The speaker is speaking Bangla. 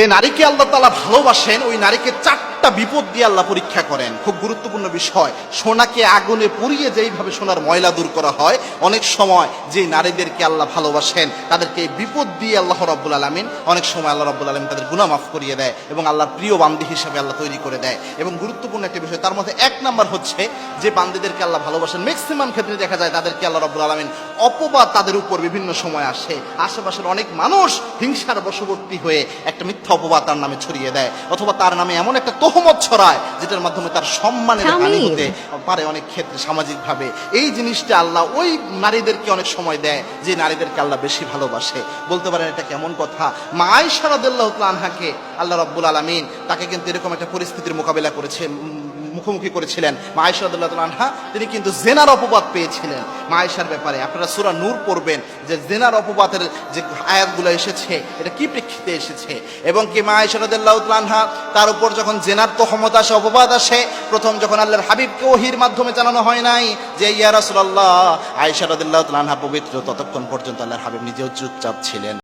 যে নারীকে আল্লাহ তাআলা ভালোবাসেন ওই নারীকে চারটা বিপদ দিয়ে আল্লাহ পরীক্ষা করেন। খুব গুরুত্বপূর্ণ বিষয়। সোনাকে আগুনে পুড়িয়ে যেইভাবে সোনার ময়লা দূর করা হয়, অনেক সময় যে নারীদেরকে আল্লাহ ভালোবাসেন তাদেরকে এই বিপদ দিয়ে আল্লাহ রাব্বুল আলামিন অনেক সময় আল্লাহ রাব্বুল আলামিন তাদের গুনাহ মাফ করিয়ে দেয় এবং আল্লাহর প্রিয় বান্দি হিসেবে আল্লাহ তৈরি করে দেয়। এবং গুরুত্বপূর্ণ একটা বিষয়, তার মধ্যে এক নাম্বার হচ্ছে যে বান্দিদেরকে আল্লাহ ভালোবাসেন ম্যাক্সিমাম ক্ষেত্রে দেখা যায় তাদেরকে আল্লাহ রাব্বুল আলামিন অপবাদ তাদের উপর বিভিন্ন সময় আসে। আশেপাশের অনেক মানুষ হিংসার বশবর্তী হয়ে একটা মিথ্যা অপবাদ তার নামে ছড়িয়ে দেয়, অথবা তার নামে এমন একটা তহমত ছড়ায় যেটার মাধ্যমে তার সম্মানের হানি হতে পারে অনেক ক্ষেত্রে সামাজিকভাবে। এই জিনিসটা আল্লাহ ওই নারীদেরকে অনেক সময় দেয় যে নারীদেরকে আল্লাহ বেশি ভালোবাসে। বলতে পারেন এটা কেমন কথা? মা আয়েশা রাদিয়াল্লাহু তাআলা আনহাকে আল্লাহ রাব্বুল আলামিন তাকে কিন্তু এরকম একটা পরিস্থিতির মোকাবেলা করেছে, মুখোমুখি করেছিলেন। মা আয়েশা রাদিয়াল্লাহু তাআলা আনহা তিনি কিন্তু জেনার অপবাদ পেয়েছিলেন। মা আয়েশার ব্যাপারে আপনারা সূরা নূর পড়বেন যে জেনার অপবাদের যে আয়াতগুলো এসেছে এটা কি প্রেক্ষিতে এসেছে, এবং কি মা আয়েশা রাদিয়াল্লাহু তাআলা আনহা তার উপর যখন জেনার তহমত আসে, অপবাদ আসে, প্রথম যখন আল্লাহর হাবিবকে ওহীর মাধ্যমে জানানো হয় নাই যে ইয়া রাসূলুল্লাহ, আয়েশা রাদিয়াল্লাহু তাআলা আনহা পবিত্র, ততক্ষণ পর্যন্ত আল্লাহর হাবিব নিজেও চুপচাপ ছিলেন।